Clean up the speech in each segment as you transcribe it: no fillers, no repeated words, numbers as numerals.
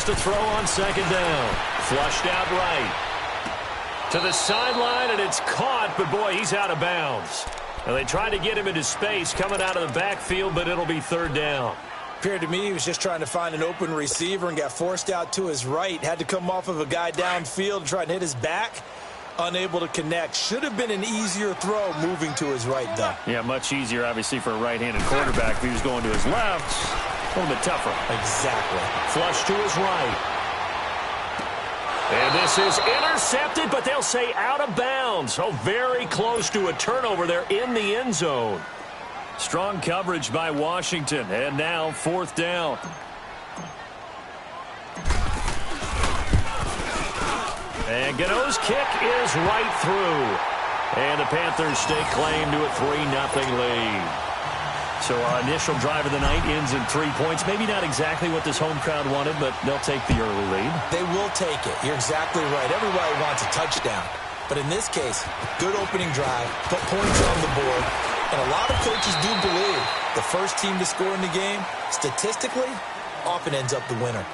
scrambles to throw on second down. Flushed out right. To the sideline, and it's caught, but boy, he's out of bounds. Now, they tried to get him into space coming out of the backfield, but it'll be third down. Appeared to me he was just trying to find an open receiver and got forced out to his right. Had to come off of a guy downfield, try and hit his back. Unable to connect. Should have been an easier throw moving to his right, though. Yeah, much easier, obviously, for a right-handed quarterback. If he was going to his left, a little bit tougher. Exactly. Flush to his right. And this is intercepted, but they'll say out of bounds. Oh, very close to a turnover there in the end zone. Strong coverage by Washington. And now fourth down. And Gano's kick is right through. And the Panthers stake claim to a 3-0 lead. So our initial drive of the night ends in 3 points. Maybe not exactly what this home crowd wanted, but they'll take the early lead. They will take it. You're exactly right. Everybody wants a touchdown. But in this case, good opening drive, put points on the board. And a lot of coaches do believe the first team to score in the game, statistically, often ends up the winner.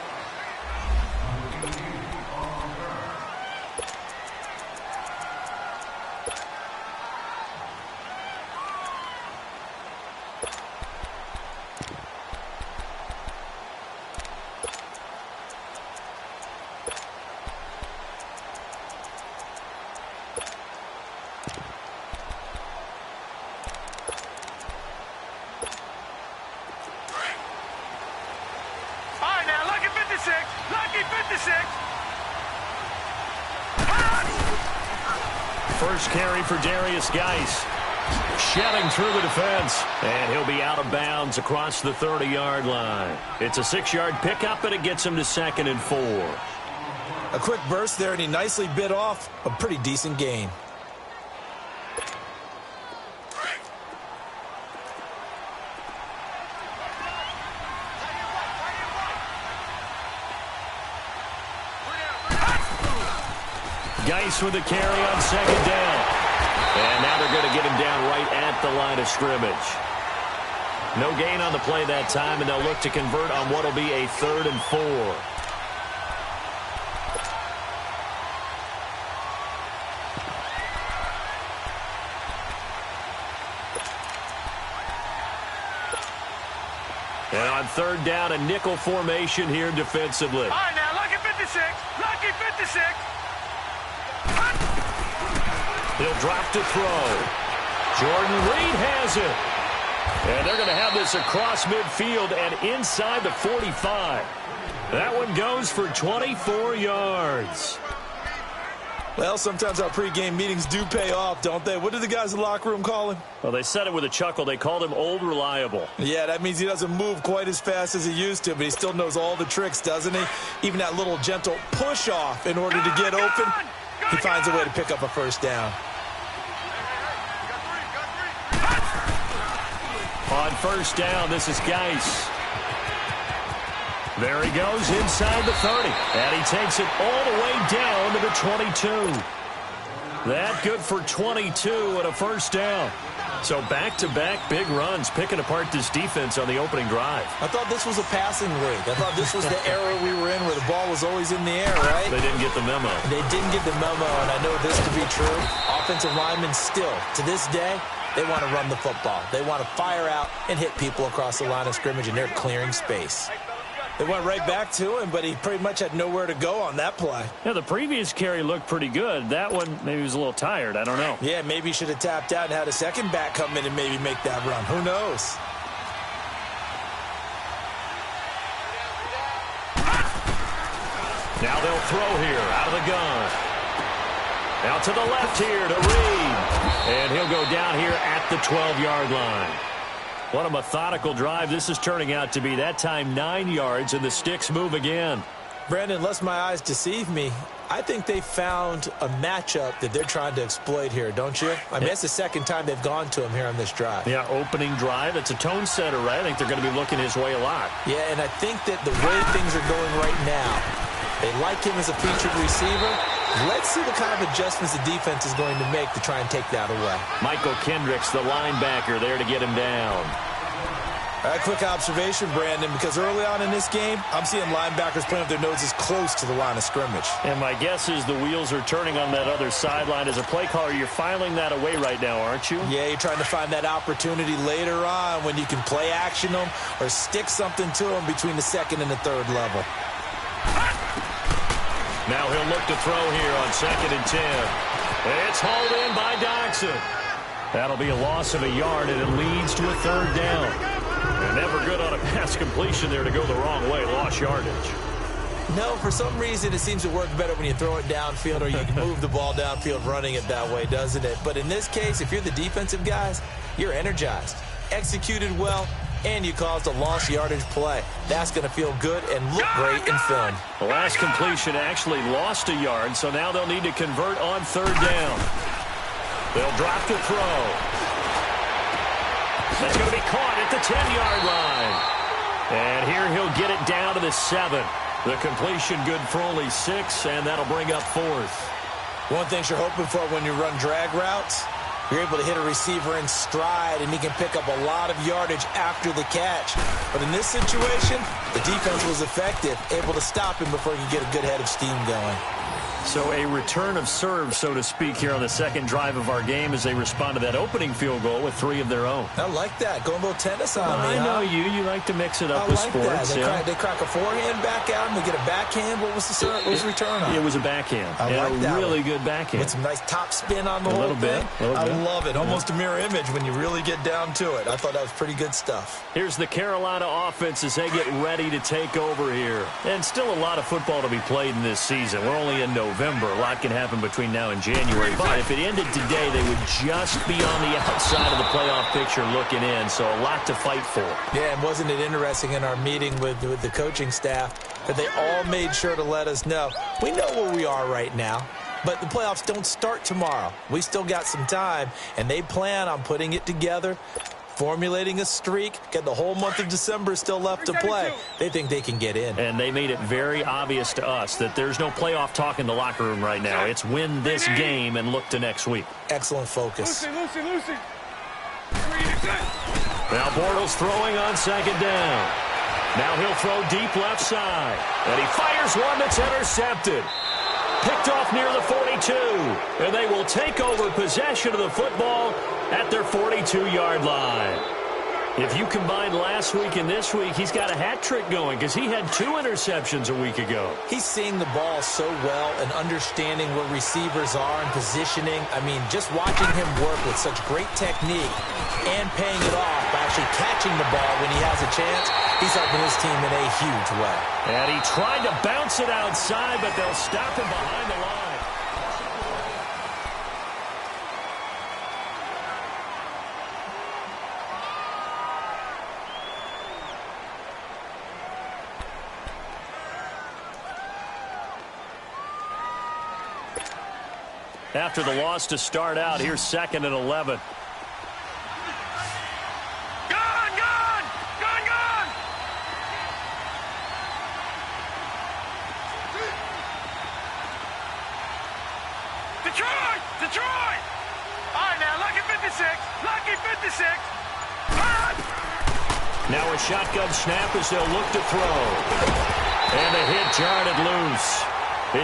First carry for Darius Geis. Shedding through the defense. And he'll be out of bounds across the 30-yard line. It's a 6-yard pickup, and it gets him to 2nd and 4. A quick burst there, and he nicely bit off a pretty decent gain. Geis with the carry on second down. And now they're going to get him down right at the line of scrimmage. No gain on the play that time, and they'll look to convert on what will be a 3rd and 4. And on third down, a nickel formation here defensively. All right, now, lucky 56. Lucky 56. He'll drop to throw. Jordan Reed has it. And they're going to have this across midfield and inside the 45. That one goes for 24 yards. Well, sometimes our pregame meetings do pay off, don't they? What did the guys in the locker room call him? Well, they said it with a chuckle. They called him Old Reliable. Yeah, that means he doesn't move quite as fast as he used to, but he still knows all the tricks, doesn't he? Even that little gentle push-off in order to get open. He finds a way to pick up a first down. On first down, this is Geis. There he goes inside the 30. And he takes it all the way down to the 22. That good for 22 and a first down. So back-to-back big runs, picking apart this defense on the opening drive. I thought this was a passing league. I thought this was the era we were in where the ball was always in the air, right? They didn't get the memo. They didn't get the memo, and I know this to be true. Offensive linemen still, to this day, they want to run the football. They want to fire out and hit people across the line of scrimmage, and they're clearing space. They went right back to him, but he pretty much had nowhere to go on that play. Yeah, the previous carry looked pretty good. That one, maybe he was a little tired. I don't know. Yeah, maybe he should have tapped out and had a second back come in and maybe make that run. Who knows? Now they'll throw here out of the gun. Out to the left here to Reed. And he'll go down here at the 12-yard line. What a methodical drive this is turning out to be. That time 9 yards, and the sticks move again. Brandon, unless my eyes deceive me, I think they found a matchup that they're trying to exploit here, don't you? I mean, it's the second time they've gone to him here on this drive. Yeah, opening drive. It's a tone setter, right? I think they're going to be looking his way a lot. Yeah, and I think that the way things are going right now, they like him as a featured receiver. Let's see the kind of adjustments the defense is going to make to try and take that away. Michael Kendricks, the linebacker, there to get him down. A quick observation, Brandon, because early on in this game, I'm seeing linebackers playing with their noses close to the line of scrimmage. And my guess is the wheels are turning on that other sideline. As a play caller, you're filing that away right now, aren't you? Yeah, you're trying to find that opportunity later on when you can play action them or stick something to them between the second and the third level. Now he'll look to throw here on 2nd and 10. It's hauled in by Doxson. That'll be a loss of a yard, and it leads to a 3rd down. And never good on a pass completion there to go the wrong way. Lost yardage. No, for some reason it seems to work better when you throw it downfield or you can move the ball downfield running it that way, doesn't it? But in this case, if you're the defensive guys, you're energized, executed well, and you caused a lost yardage play. That's going to feel good and look great in film. The last completion actually lost a yard, so now they'll need to convert on 3rd down. They'll drop to throw. That's going to be caught at the 10-yard line. And here he'll get it down to the 7. The completion good for only 6, and that'll bring up 4th. One thing you're hoping for when you run drag routes, you're able to hit a receiver in stride, and he can pick up a lot of yardage after the catch. But in this situation, the defense was effective, able to stop him before he could get a good head of steam going. So a return of serve, so to speak, here on the 2nd drive of our game as they respond to that opening field goal with 3 of their own. I like that. Going a little tennis on me, I know huh? you like to mix it up I with like sports. That. They crack a forehand back out and they get a backhand. What was the return on? It was a backhand. I like that. A really good backhand. With some nice top spin on the whole thing. I love it. Almost a mirror image when you really get down to it. I thought that was pretty good stuff. Here's the Carolina offense as they get ready to take over here. And still a lot of football to be played in this season. We're only in November. A lot can happen between now and January. But if it ended today, they would just be on the outside of the playoff picture looking in. So a lot to fight for. Yeah, and wasn't it interesting in our meeting with the coaching staff that they all made sure to let us know, we know where we are right now, but the playoffs don't start tomorrow. We still got some time, and they plan on putting it together, formulating a streak, get the whole month of December still left to play. They think they can get in. And they made it very obvious to us that there's no playoff talk in the locker room right now. It's win this game and look to next week. Excellent focus. Lucy. Now Bortles throwing on 2nd down. Now he'll throw deep left side. And he fires one that's intercepted. Picked off near the 42. And they will take over possession of the football at their 42-yard line. If you combine last week and this week, he's got a hat trick going because he had 2 interceptions a week ago. He's seeing the ball so well and understanding where receivers are and positioning. I mean, just watching him work with such great technique and paying it off by actually catching the ball when he has a chance, he's helping his team in a huge way. And he tried to bounce it outside, but they'll stop him behind the line. After the loss to start out, here's 2nd and 11. Gone! Detroit! All right, now, lucky 56. Now a shotgun snap as they'll look to throw. And the hit jarred it loose.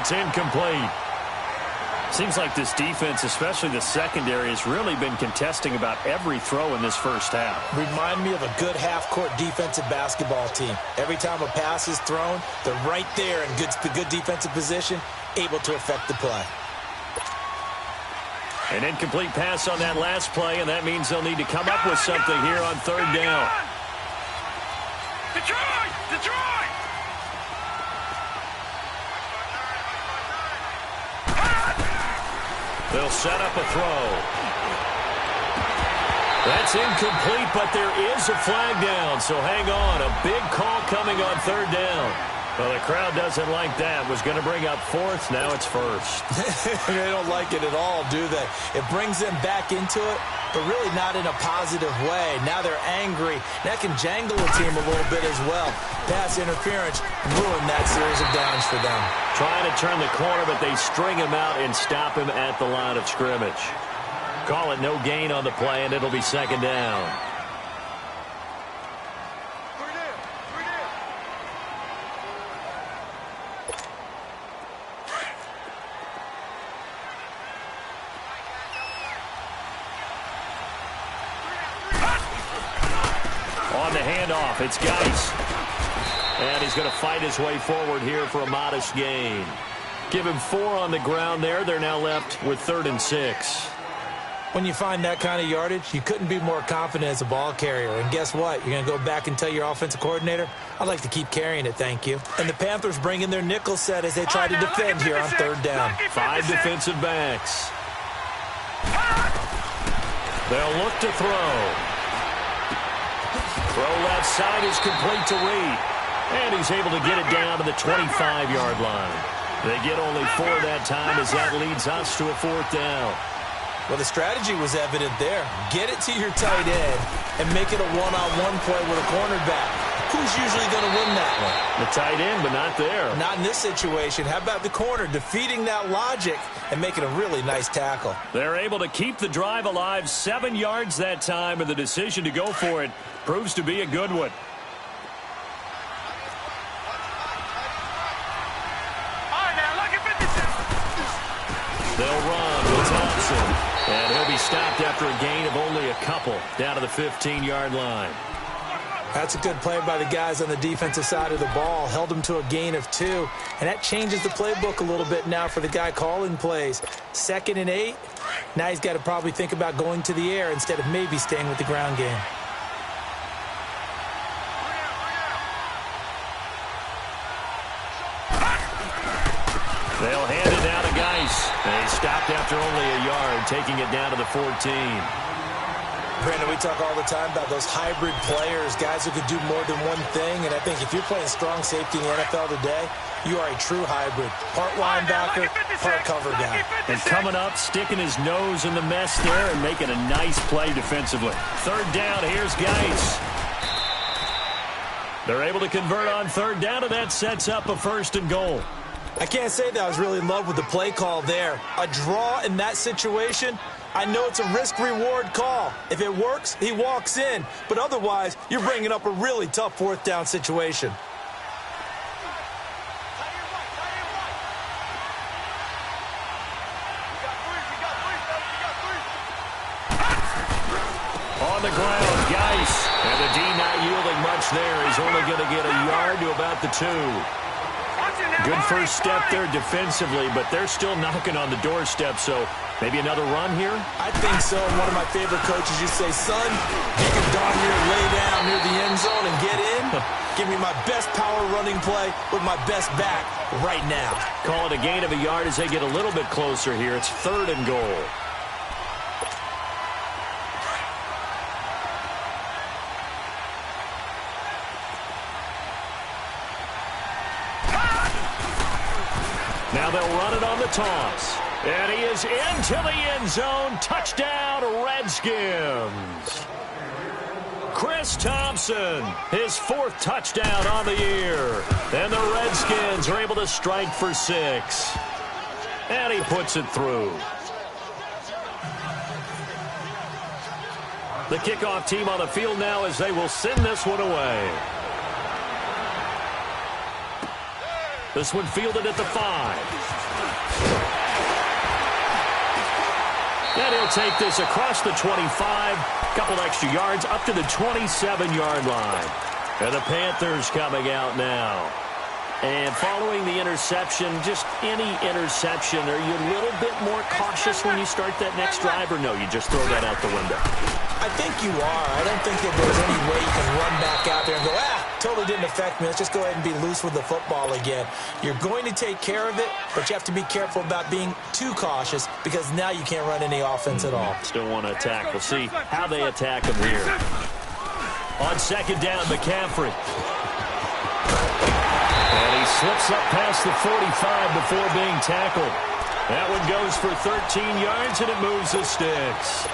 It's incomplete. Seems like this defense, especially the secondary, has really been contesting about every throw in this first half. Remind me of a good half-court defensive basketball team. Every time a pass is thrown, they're right there in good defensive position, able to affect the play. An incomplete pass on that last play, and that means they'll need to come up with something here on 3rd down. Detroit! They'll set up a throw. That's incomplete, but there is a flag down, so hang on. A big call coming on 3rd down. Well, the crowd doesn't like that. Was going to bring up 4th. Now it's 1st. They don't like it at all, do they? It brings them back into it, but really not in a positive way. Now they're angry. That can jangle a team a little bit as well. Pass interference ruined that series of downs for them. Trying to turn the corner, but they string him out and stop him at the line of scrimmage. Call it no gain on the play, and it'll be 2nd down. handoff. It's Geis. And he's going to fight his way forward here for a modest gain. Give him 4 on the ground there. They're now left with 3rd and 6. When you find that kind of yardage, you couldn't be more confident as a ball carrier. And guess what? You're going to go back and tell your offensive coordinator, I'd like to keep carrying it, thank you. And the Panthers bring in their nickel set as they try to defend here on 3rd down. 5 defensive backs. They'll look to throw. Throw left side is complete to Reed. And he's able to get it down to the 25-yard line. They get only 4 that time as that leads us to a 4th down. Well, the strategy was evident there. Get it to your tight end and make it a one-on-one play with a cornerback. Who's usually going to win that one? The tight end, but not there. Not in this situation. How about the corner defeating that logic and making a really nice tackle? They're able to keep the drive alive 7 yards that time, and the decision to go for it proves to be a good one. They'll run with Thompson. And he'll be stopped after a gain of only a couple down to the 15-yard line. That's a good play by the guys on the defensive side of the ball. Held them to a gain of 2. And that changes the playbook a little bit now for the guy calling plays. 2nd and 8. Now he's got to probably think about going to the air instead of maybe staying with the ground game. They'll hand it down to Geis. They stopped after only a yard, taking it down to the 14. Brandon, we talk all the time about those hybrid players, guys who could do more than one thing. And I think if you're playing strong safety in the NFL today, you are a true hybrid. Part linebacker, part cover guy. And coming up, sticking his nose in the mess there and making a nice play defensively. 3rd down, here's Geis. They're able to convert on 3rd down, and that sets up a 1st and goal. I can't say that I was really in love with the play call there. A draw in that situation, I know it's a risk-reward call. If it works, he walks in. But otherwise, you're bringing up a really tough 4th down situation. On the ground, Geis. And the D not yielding much there. He's only going to get a yard to about the 2. Good first step there defensively, but they're still knocking on the doorstep, so maybe another run here? I think so. One of my favorite coaches used to say, son, you can darn near lay down near the end zone and get in. Give me my best power running play with my best back right now. Call it a gain of a yard as they get a little bit closer here. It's 3rd and goal. Now they'll run it on the toss. And he is into the end zone. Touchdown, Redskins. Chris Thompson, his 4th touchdown on the year. And the Redskins are able to strike for 6. And he puts it through. The kickoff team on the field now as they will send this one away. This one fielded at the 5. And he'll take this across the 25. Couple extra yards up to the 27-yard line. And the Panthers coming out now. And following the interception, just any interception, are you a little bit more cautious when you start that next drive, or no, you just throw that out the window? I think you are. I don't think that there's any way you can run back out there and go, totally didn't affect me. Let's just go ahead and be loose with the football again. You're going to take care of it, but you have to be careful about being too cautious because now you can't run any offense at all. Still want to attack. We'll see how they attack him here. On 2nd down, McCaffrey. And he slips up past the 45 before being tackled. That one goes for 13 yards, and it moves the sticks.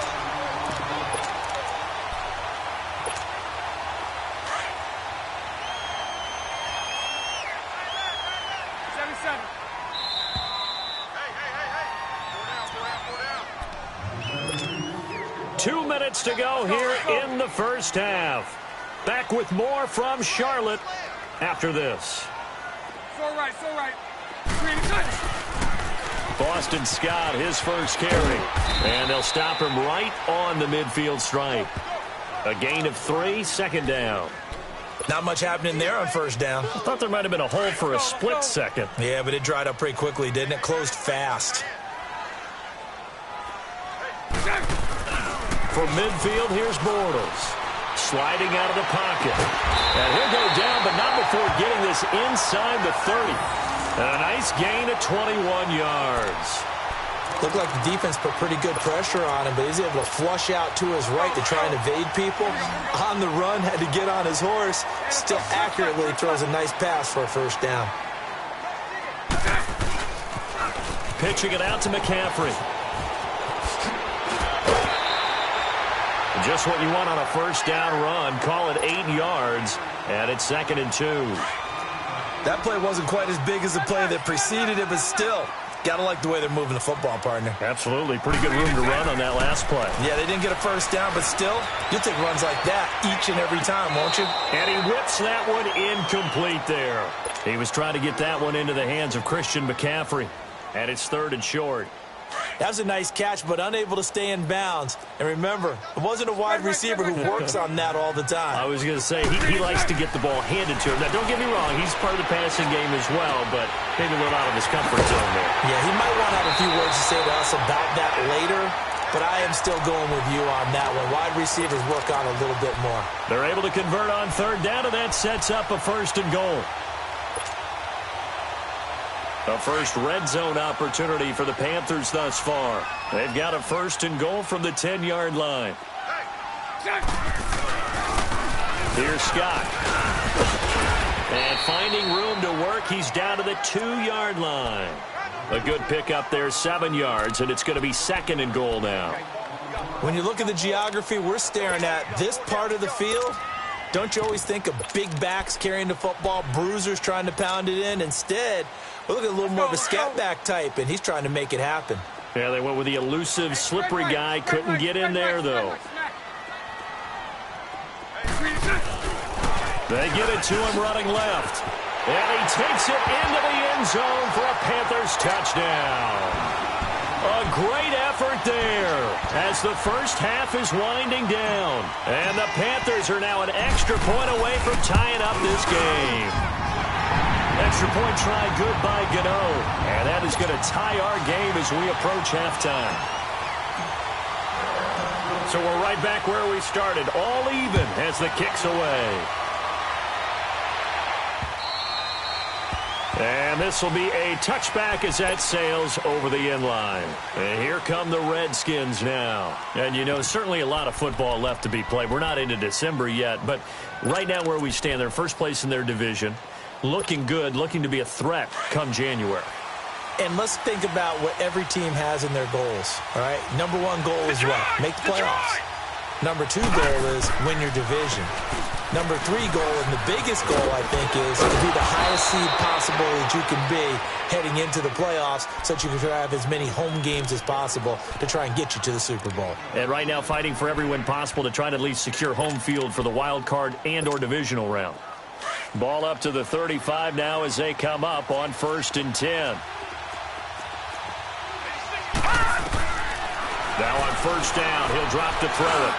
Hey. 2 minutes to go here in the first half. Back with more from Charlotte after this. So right. Boston Scott, his first carry. And they'll stop him right on the midfield stripe. A gain of 3, second down. Not much happening there on first down. I thought there might have been a hole for a split second. Yeah, but it dried up pretty quickly, didn't it? Closed fast. From midfield, here's Bortles. Sliding out of the pocket. And he'll go down, but not before getting this inside the 30. And a nice gain of 21 yards. Looked like the defense put pretty good pressure on him, but he's able to flush out to his right to try and evade people. On the run, had to get on his horse. Still accurately throws a nice pass for a first down. Pitching it out to McCaffrey. Just what you want on a first down run. Call it 8 yards, and it's 2nd and 2. That play wasn't quite as big as the play that preceded it, but still, gotta like the way they're moving the football, partner. Absolutely. Pretty good room to run on that last play. Yeah, they didn't get a first down, but still, you'll take runs like that each and every time, won't you? And he whips that one incomplete there. He was trying to get that one into the hands of Christian McCaffrey, and it's 3rd and short. That was a nice catch, but unable to stay in bounds. And remember, it wasn't a wide receiver who works on that all the time. I was going to say, he likes to get the ball handed to him. Now, don't get me wrong, he's part of the passing game as well, but maybe a little out of his comfort zone there. Yeah, he might want to have a few words to say to us about that later, but I am still going with you on that one. Wide receivers work on a little bit more. They're able to convert on 3rd down, and that sets up a 1st and goal. A first red zone opportunity for the Panthers thus far. They've got a 1st and goal from the 10-yard line. Here's Scott. And finding room to work, he's down to the 2-yard line. A good pickup there, 7 yards, and it's going to be 2nd and goal now. When you look at the geography we're staring at, this part of the field, don't you always think of big backs carrying the football, bruisers trying to pound it in? Instead, we're looking at a little more of a scat back type, and he's trying to make it happen. Yeah, they went with the elusive, slippery guy. Couldn't get in there, though. They get it to him running left. And he takes it into the end zone for a Panthers touchdown. A great effort there as the first half is winding down. And the Panthers are now an extra point away from tying up this game. Extra point try good by Gano. And that is going to tie our game as we approach halftime. So we're right back where we started. All even as the kick's away. And this will be a touchback as that sails over the end line. And here come the Redskins now. And, you know, certainly a lot of football left to be played. We're not into December yet, but right now where we stand, they're first place in their division. Looking good, looking to be a threat come January. And let's think about what every team has in their goals, all right? Number 1 goal is what? Make the playoffs. Number 2 goal is win your division. Number 3 goal, and the biggest goal, I think, is to be the highest seed possible that you can be heading into the playoffs so that you can have as many home games as possible to try and get you to the Super Bowl. And right now fighting for every win possible to try to at least secure home field for the wild card and or divisional round. Ball up to the 35 now as they come up on 1st and 10. Now on 1st down, he'll drop to throw it.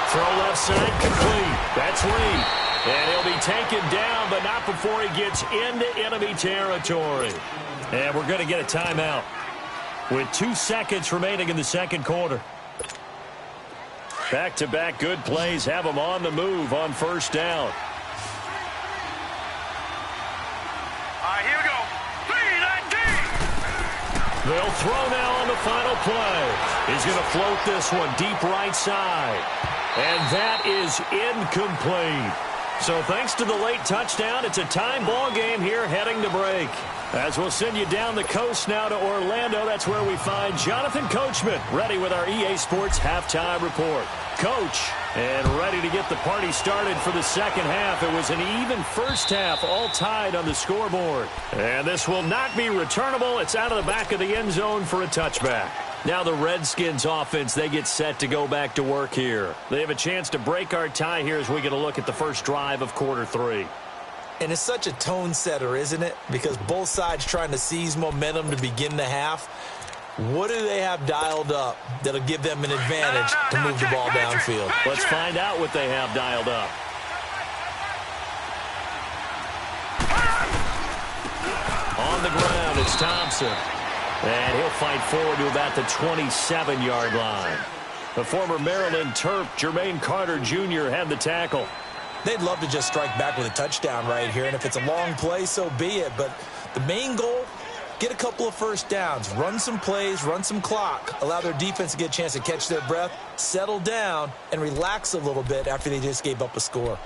Throw left side complete. That's Lee. And he'll be taken down, but not before he gets into enemy territory. And we're going to get a timeout with 2 seconds remaining in the second quarter. Back-to-back good plays have them on the move on 1st down. All right, here we go. 3-19. They'll throw now on the final play. He's going to float this one deep right side. And that is incomplete. So thanks to the late touchdown, it's a time ball game here heading to break. As we'll send you down the coast now to Orlando, that's where we find Jonathan Coachman ready with our EA Sports halftime report. Coach, and ready to get the party started for the second half. It was an even first half, all tied on the scoreboard. And this will not be returnable. It's out of the back of the end zone for a touchback. Now the Redskins offense, they get set to go back to work here. They have a chance to break our tie here as we get a look at the first drive of quarter 3. And it's such a tone setter, isn't it? Because both sides trying to seize momentum to begin the half. What do they have dialed up that'll give them an advantage to move the ball downfield? Let's find out what they have dialed up. On the ground, it's Thompson. And he'll fight forward to about the 27-yard line. The former Maryland Terp, Jermaine Carter Jr., had the tackle. They'd love to just strike back with a touchdown right here, and if it's a long play, so be it. But the main goal, get a couple of first downs, run some plays, run some clock, allow their defense to get a chance to catch their breath, settle down, and relax a little bit after they just gave up a score.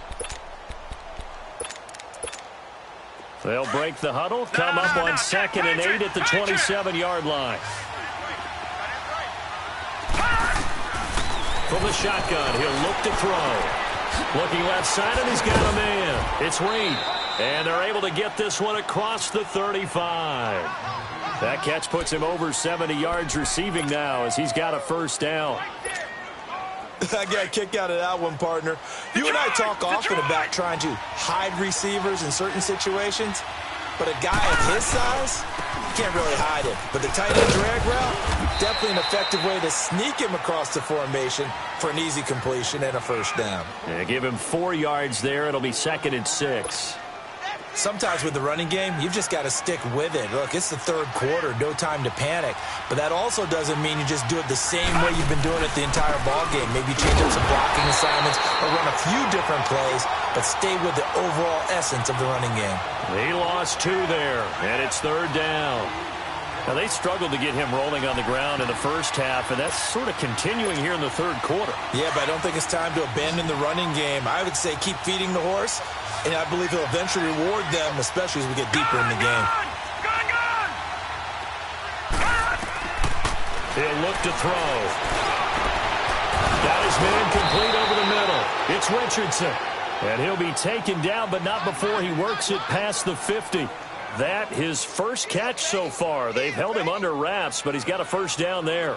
They'll break the huddle, come up on 2nd and 8 at the 27-yard line. From the shotgun, he'll look to throw. Looking left side, and he's got a man. It's Reed. And they're able to get this one across the 35. That catch puts him over 70 yards receiving now as he's got a first down. I got a kick out of that one, partner. You and I talk often about trying to hide receivers in certain situations, but a guy of his size, you can't really hide him. But the tight end drag route, definitely an effective way to sneak him across the formation for an easy completion and a first down. Yeah, give him 4 yards there. It'll be 2nd and 6. Sometimes with the running game, you've just got to stick with it. Look, it's the third quarter, no time to panic. But that also doesn't mean you just do it the same way you've been doing it the entire ball game. Maybe change up some blocking assignments or run a few different plays, but stay with the overall essence of the running game. He lost 2 there, and it's 3rd down. Now, they struggled to get him rolling on the ground in the first half, and that's sort of continuing here in the third quarter. Yeah, but I don't think it's time to abandon the running game. I would say keep feeding the horse, and I believe he'll eventually reward them, especially as we get deeper in the game. He'll look to throw. Got his man complete over the middle. It's Richardson. And he'll be taken down, but not before he works it past the 50. That his first catch so far. They've held him under wraps, but he's got a first down there.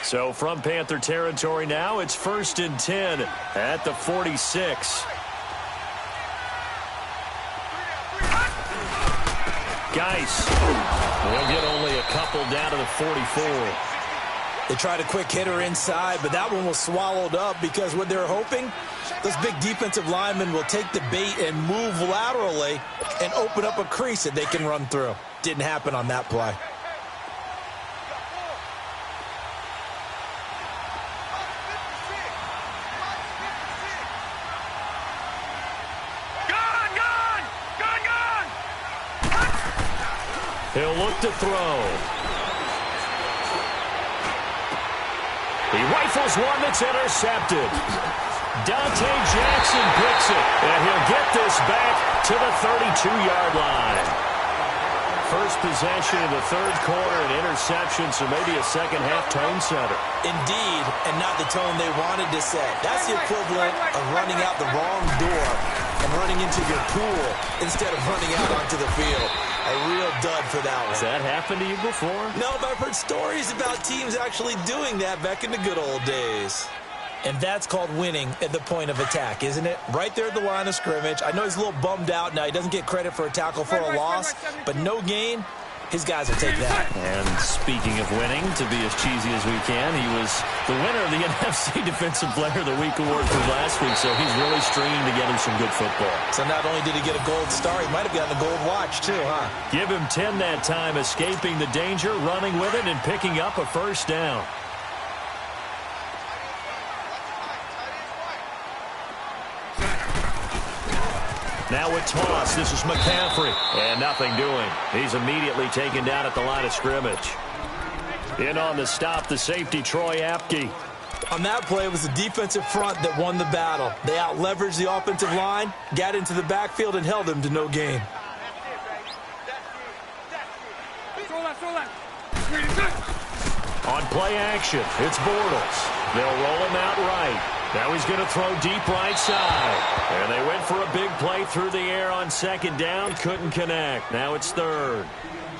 So from Panther territory now, it's 1st and 10 at the 46. Geis will get only a couple down to the 44. They tried a quick hitter inside, but that one was swallowed up because what they're hoping, those big defensive linemen will take the bait and move laterally and open up a crease that they can run through. Didn't happen on that play. He'll look to throw. He rifles one that's intercepted. Dante Jackson picks it, and he'll get this back to the 32-yard line. First possession in the third quarter, an interception, so maybe a second-half tone setter. Indeed, and not the tone they wanted to set. That's the equivalent of running out the wrong door and running into your pool instead of running out onto the field. A real dud for that one. Has that happened to you before? No, but I've heard stories about teams actually doing that back in the good old days. And that's called winning at the point of attack, isn't it? Right there at the line of scrimmage. I know he's a little bummed out now. He doesn't get credit for a tackle for a loss, but no gain. His guys will take that. And speaking of winning, to be as cheesy as we can, he was the winner of the NFC Defensive Player of the Week award from last week, so he's really stringing together some good football. So not only did he get a gold star, he might have gotten a gold watch too, huh? Give him 10 that time, escaping the danger, running with it, and picking up a first down. Now with toss, this is McCaffrey. And nothing doing. He's immediately taken down at the line of scrimmage. In on the stop, the safety, Troy Apke. On that play, it was the defensive front that won the battle. They out-leveraged the offensive line, got into the backfield, and held him to no gain. On play action, it's Bortles. They'll roll him out right. Now he's going to throw deep right side. And they went for a big play through the air on second down. Couldn't connect. Now it's third.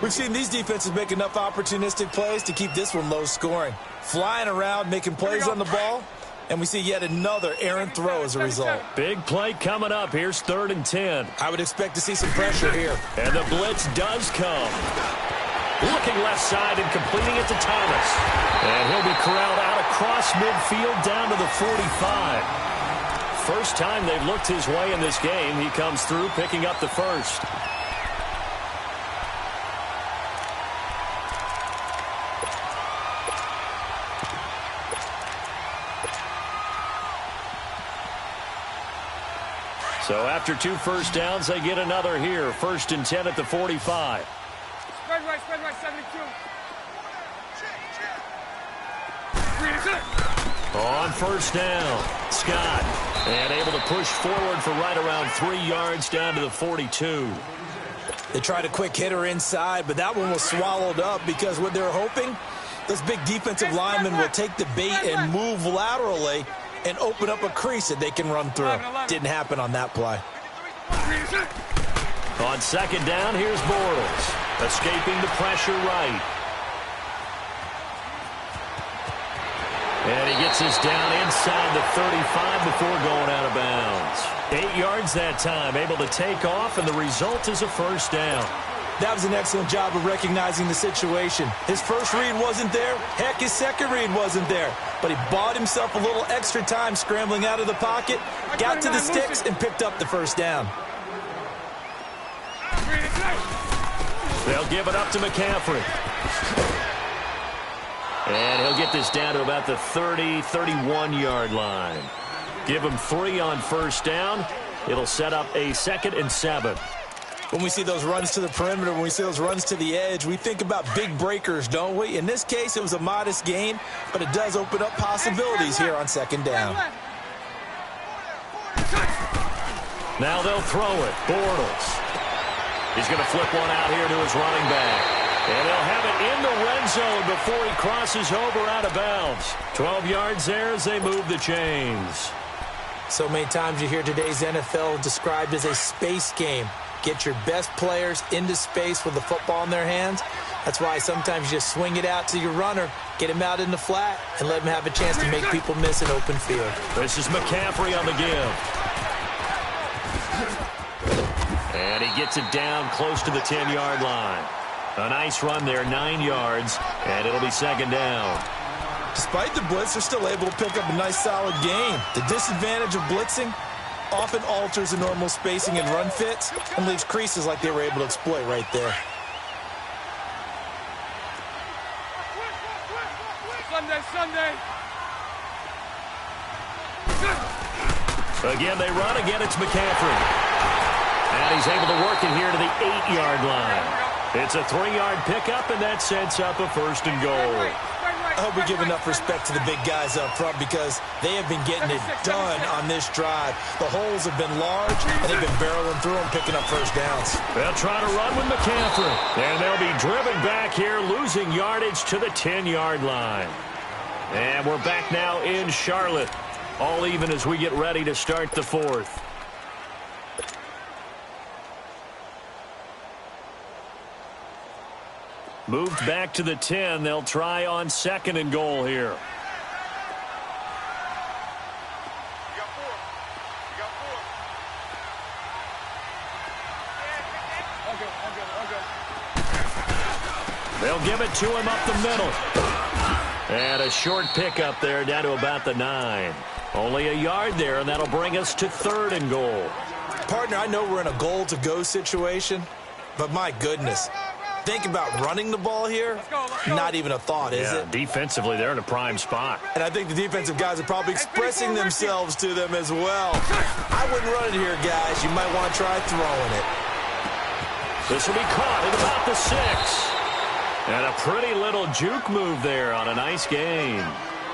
We've seen these defenses make enough opportunistic plays to keep this one low scoring. Flying around, making plays on the ball, And we see yet another errant throw as a result. Big play coming up. Here's 3rd and 10. I would expect to see some pressure here. And the blitz does come. Looking left side and completing it to Thomas. And he'll be corralled out across midfield down to the 45. First time they've looked his way in this game. He comes through picking up the first. So after 2 first downs, they get another here. 1st and 10 at the 45. Spread right, 72. On 1st down, Scott. And able to push forward for right around 3 yards down to the 42. They tried a quick hitter inside, but that one was swallowed up because what they're hoping, those big defensive linemen will take the bait and move laterally and open up a crease that they can run through. Didn't happen on that play. On 2nd down, here's Bortles. Escaping the pressure right. And he gets this down inside the 35 before going out of bounds. 8 yards that time, able to take off, and the result is a 1st down. That was an excellent job of recognizing the situation. His first read wasn't there. Heck, his second read wasn't there. But he bought himself a little extra time scrambling out of the pocket, got to the sticks, and picked up the 1st down. They'll give it up to McCaffrey. And he'll get this down to about the 30, 31-yard line. Give him 3 on 1st down. It'll set up a 2nd and 7. When we see those runs to the perimeter, when we see those runs to the edge, we think about big breakers, don't we? In this case, it was a modest gain, but it does open up possibilities here on 2nd down. Now they'll throw it. Bortles. He's going to flip one out here to his running back. And they'll have it in the red zone before he crosses over out of bounds. 12 yards there as they move the chains. So many times you hear today's NFL described as a space game. Get your best players into space with the football in their hands. That's why sometimes you just swing it out to your runner, get him out in the flat, and let him have a chance to make people miss an open field. This is McCaffrey on the give. And he gets it down close to the 10-yard line. A nice run there, 9 yards, and it'll be 2nd down. Despite the blitz, they're still able to pick up a nice, solid gain. The disadvantage of blitzing often alters the normal spacing and run fits and leaves creases like they were able to exploit right there. Sunday. Again, they run. Again, it's McCaffrey. And he's able to work it here to the 8-yard line. It's a 3-yard pickup, and that sets up a 1st and goal. I hope we give enough respect to the big guys up front because they have been getting it done on this drive. The holes have been large, and they've been barreling through them, picking up 1st downs. They'll try to run with McCaffrey. And they'll be driven back here, losing yardage to the 10-yard line. And we're back now in Charlotte. All even as we get ready to start the 4th. Moved back to the 10. They'll try on 2nd and goal here. They'll give it to him up the middle. And a short pickup there down to about the 9. Only a yard there, and that'll bring us to 3rd and goal. Partner, I know we're in a goal-to-go situation, but my goodness. Think about running the ball here, not even a thought, is it? Defensively, they're in a prime spot. And I think the defensive guys are probably expressing themselves to them as well. I wouldn't run it here, guys. You might want to try throwing it. This will be caught at about the 6. And a pretty little juke move there on a nice gain.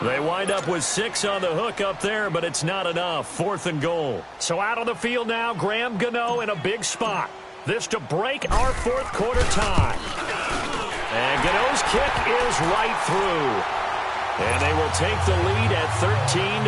They wind up with 6 on the hook up there, but it's not enough. 4th and goal. So out on the field now, Graham Gano in a big spot. This to break our 4th quarter tie. And Gano's kick is right through. And they will take the lead at 13-10.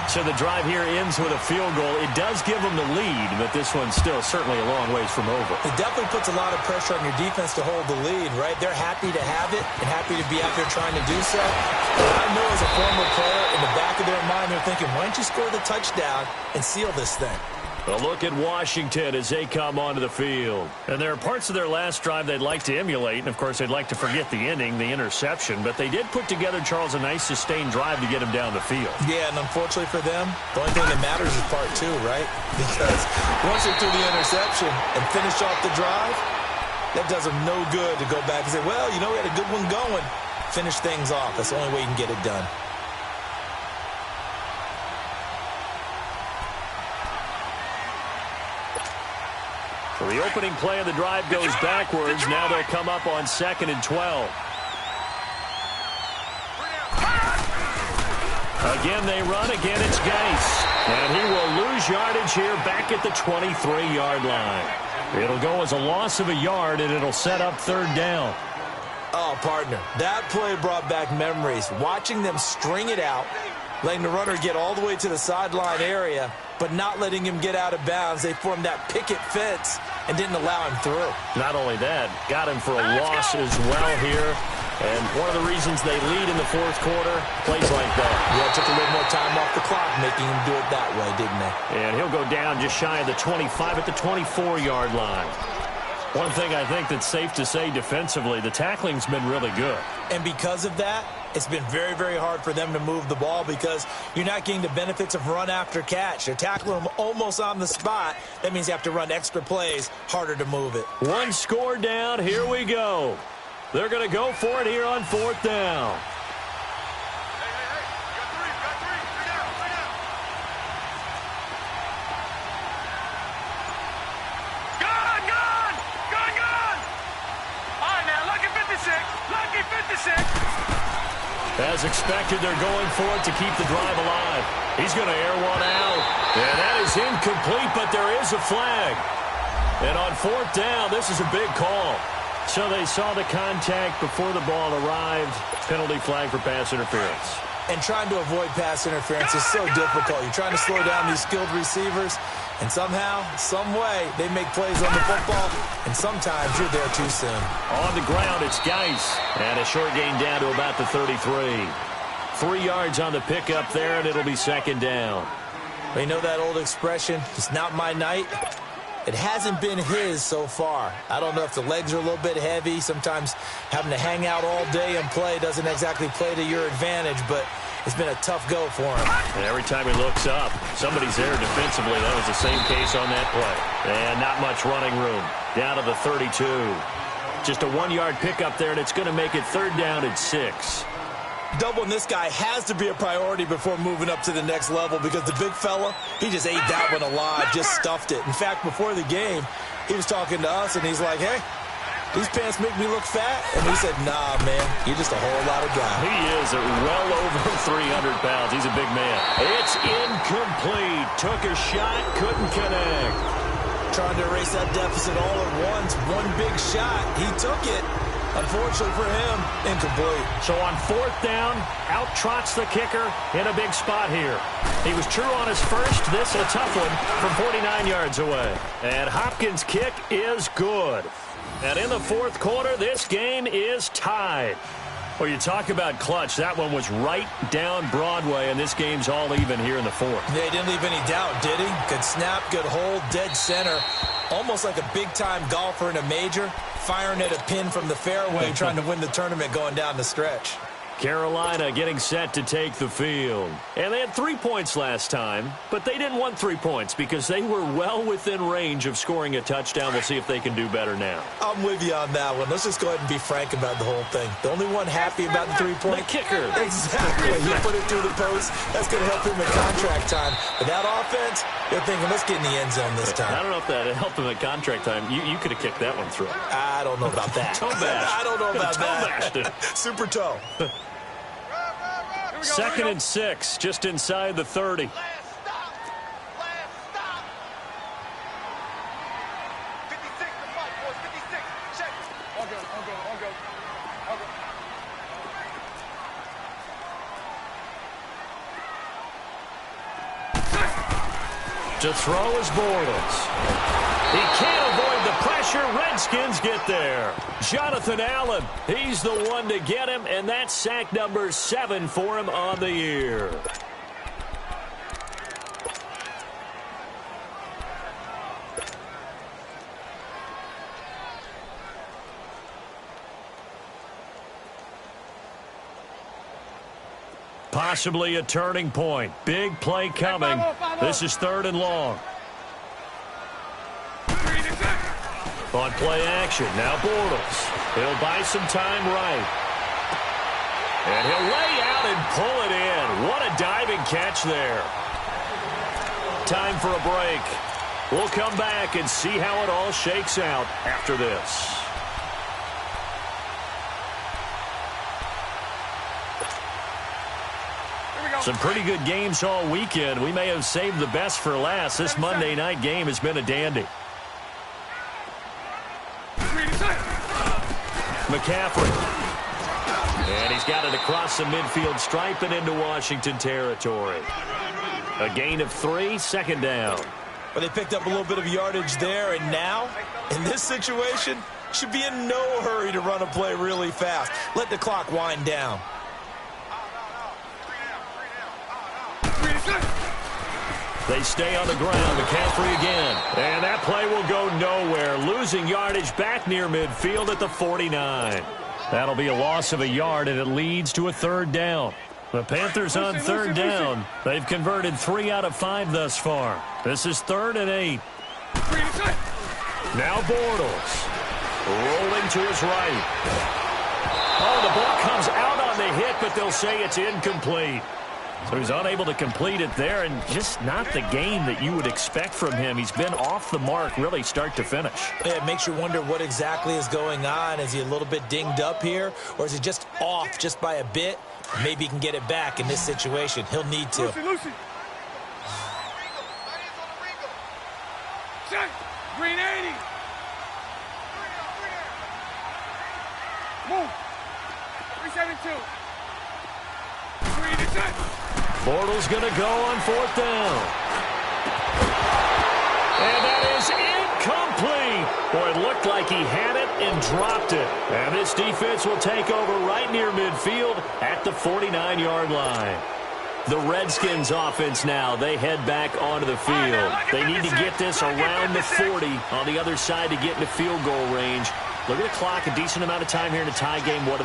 So the drive here ends with a field goal. It does give them the lead, but this one's still certainly a long ways from over. It definitely puts a lot of pressure on your defense to hold the lead, right? They're happy to have it and happy to be out there trying to do so. But I know as a former player, in the back of their mind, they're thinking, why don't you score the touchdown and seal this thing? A look at Washington as they come onto the field. And there are parts of their last drive they'd like to emulate, and of course they'd like to forget the ending, the interception, but they did put together, Charles, a nice sustained drive to get him down the field. Yeah, and unfortunately for them, the only thing that matters is part two, right? Because once they threw the interception and finish off the drive, that does them no good to go back and say, well, you know, we had a good one going. Finish things off. That's the only way you can get it done. So the opening play of the drive goes backwards. Now they'll come up on 2nd and 12. Again, they run. Again, it's Geis. And he will lose yardage here back at the 23-yard line. It'll go as a loss of a yard, and it'll set up 3rd down. Oh, partner, that play brought back memories. Watching them string it out, letting the runner get all the way to the sideline area, but not letting him get out of bounds. They formed that picket fence and didn't allow him through. Not only that, got him for a loss as well here. And one of the reasons they lead in the 4th quarter, plays like that. Yeah, took a little more time off the clock, making him do it that way, didn't they? And he'll go down just shy of the 25 at the 24-yard line. One thing I think that's safe to say defensively, the tackling's been really good. And because of that, it's been very, very hard for them to move the ball because you're not getting the benefits of run after catch. They're tackling them almost on the spot. That means you have to run extra plays, harder to move it. One score down. Here we go. They're going to go for it here on 4th down. As expected, they're going for it to keep the drive alive. He's going to air one out. And that is incomplete, but there is a flag. And on 4th down, this is a big call. So they saw the contact before the ball arrived. Penalty flag for pass interference. And trying to avoid pass interference is so difficult. You're trying to slow down these skilled receivers, and somehow, some way, they make plays on the football, and sometimes you're there too soon. On the ground, it's Geis. And a short gain down to about the 33. 3 yards on the pickup there, and it'll be 2nd down. Well, you know that old expression, it's not my night? It hasn't been his so far. I don't know if the legs are a little bit heavy. Sometimes having to hang out all day and play doesn't exactly play to your advantage, but it's been a tough go for him. And every time he looks up, somebody's there defensively. That was the same case on that play. And not much running room. Down to the 32. Just a 1-yard pickup there, and it's going to make it 3rd down and 6. Doubling this guy has to be a priority before moving up to the next level because the big fella, he just ate that one alive, just stuffed it. In fact, before the game, he was talking to us, and he's like, hey, these pants make me look fat. And we said, nah, man, you're just a whole lot of guy. He is well over 300 pounds. He's a big man. It's incomplete. Took a shot, couldn't connect. Trying to erase that deficit all at once. One big shot. He took it. Unfortunately for him, incomplete. So on 4th down, out trots the kicker in a big spot here. He was true on his first. This a tough one from 49 yards away. And Hopkins' kick is good. And in the 4th quarter, this game is tied. Well, you talk about clutch. That one was right down Broadway, and this game's all even here in the 4th. Yeah, he didn't leave any doubt, did he? Good snap, good hold, dead center. Almost like a big-time golfer in a major, firing at a pin from the fairway, trying to win the tournament going down the stretch. Carolina getting set to take the field. And they had 3 points last time, but they didn't want 3 points because they were well within range of scoring a touchdown. We'll see if they can do better now. I'm with you on that one. Let's just go ahead and be frank about the whole thing. The only one happy about the 3-point. The kicker. Exactly. He put it through the post. That's going to help him in contract time. But that offense, they're thinking, let's get in the end zone this time. I don't know if that helped him at contract time. You could have kicked that one through. I don't know about that. Toe bash. I don't know about that. Super toe. 2nd and 6, just inside the 30. Last stop. 56 to fight, boys. 56. Check it. On go. To throw is Bortles. He can't avoid the pressure. Redskins get there. Jonathan Allen, he's the one to get him, and that's sack number 7 for him on the year. Possibly a turning point. Big play coming. This is 3rd and long. On play action, now Bortles. He'll buy some time right. And he'll lay out and pull it in. What a diving catch there. Time for a break. We'll come back and see how it all shakes out after this. Some pretty good games all weekend. We may have saved the best for last. This Monday night game has been a dandy. McCaffrey. And he's got it across the midfield stripe and into Washington territory. A gain of 3, 2nd down. Well, they picked up a little bit of yardage there, and now, in this situation, should be in no hurry to run a play really fast. Let the clock wind down. They stay on the ground. McCaffrey again. And that play will go nowhere. Losing yardage back near midfield at the 49. That'll be a loss of a yard, and it leads to a 3rd down. The Panthers on 3rd down. They've converted 3 out of 5 thus far. This is 3rd and 8. Now Bortles. Rolling to his right. Oh, the ball comes out on the hit, but they'll say it's incomplete. So he's unable to complete it there, and just not the game that you would expect from him. He's been off the mark really start to finish. Yeah, it makes you wonder what exactly is going on. Is he a little bit dinged up here, or is he just off just by a bit? Maybe he can get it back in this situation. He'll need to. Lucy. Check. Green 80. Move. 372. Green is set. Bortles going to go on 4th down. And that is incomplete. Boy, it looked like he had it and dropped it. And this defense will take over right near midfield at the 49-yard line. The Redskins offense now, they head back onto the field. They need to get this around the 40 on the other side to get into field goal range. Look at the clock, a decent amount of time here in a tie game. What do?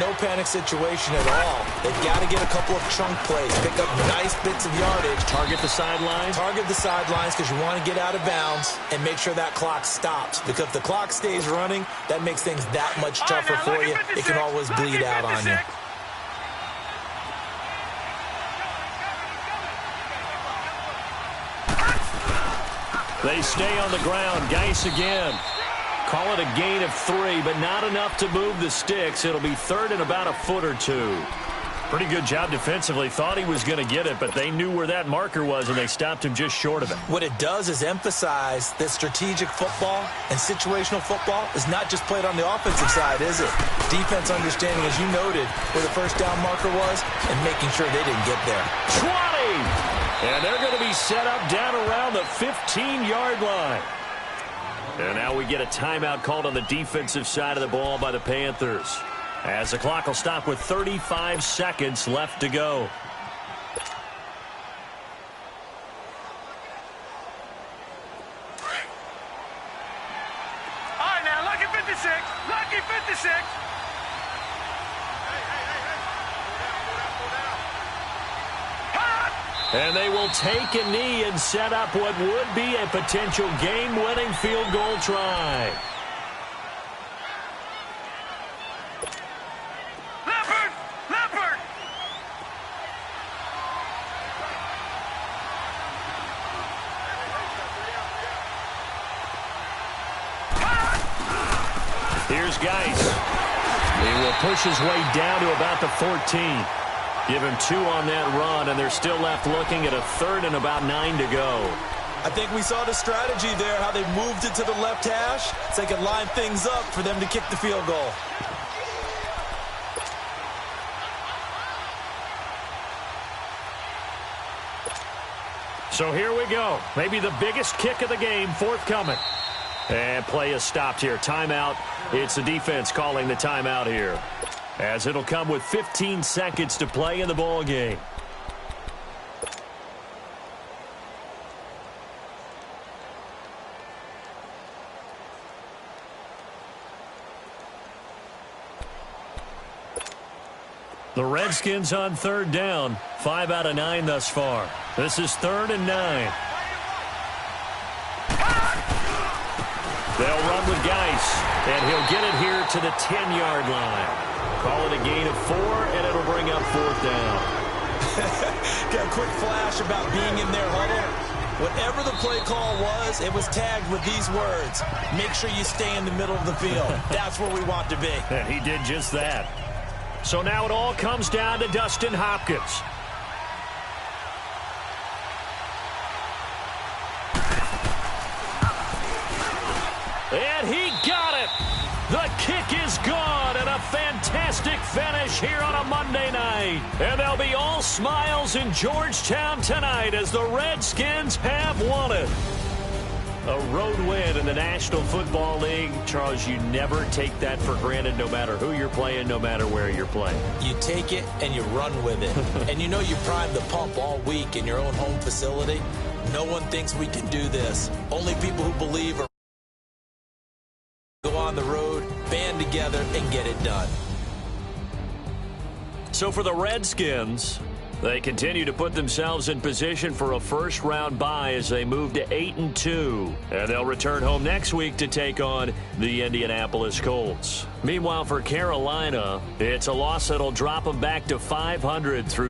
No panic situation at all. They've got to get a couple of chunk plays, pick up nice bits of yardage. Target the sidelines? Target the sidelines because you want to get out of bounds and make sure that clock stops. Because if the clock stays running, that makes things that much tougher for you. It can always bleed out on you. They stay on the ground. Geis again. Call it a gain of 3, but not enough to move the sticks. It'll be 3rd and about a foot or 2. Pretty good job defensively. Thought he was going to get it, but they knew where that marker was, and they stopped him just short of it. What it does is emphasize that strategic football and situational football is not just played on the offensive side, is it? Defense understanding, as you noted, where the 1st down marker was and making sure they didn't get there. 20! And they're going to be set up down around the 15-yard line. And now we get a timeout called on the defensive side of the ball by the Panthers, as the clock will stop with 35 seconds left to go. All right, now, lucky 56. Lucky 56. And they will take a knee and set up what would be a potential game-winning field goal try. Leopard! Here's Geis. He will push his way down to about the 14. Give him 2 on that run, and they're still left looking at a 3rd and about 9 to go. I think we saw the strategy there, how they moved it to the left hash so they could line things up for them to kick the field goal. So here we go. Maybe the biggest kick of the game forthcoming. And play is stopped here. Timeout. It's the defense calling the timeout here, as it'll come with 15 seconds to play in the ball game. The Redskins on third down. 5 out of 9 thus far. This is 3rd and 9. They'll run with Geis, and he'll get it here to the 10-yard line. Call it a gain of 4, and it'll bring up 4th down. Got a quick flash about being in their huddle. Whatever the play call was, it was tagged with these words: make sure you stay in the middle of the field. That's where we want to be. And he did just that. So now it all comes down to Dustin Hopkins. And he got it. The kick is gone, and a fantastic finish here on a Monday night. And they'll be all smiles in Georgetown tonight as the Redskins have won it. A road win in the National Football League. Charles, you never take that for granted, no matter who you're playing, no matter where you're playing. You take it and you run with it. And you know you primed the pump all week in your own home facility. No one thinks we can do this. Only people who believe are go on the road, band together, and get it done. So for the Redskins, they continue to put themselves in position for a first-round bye as they move to 8-2. And they'll return home next week to take on the Indianapolis Colts. Meanwhile, for Carolina, it's a loss that'll drop them back to 500 through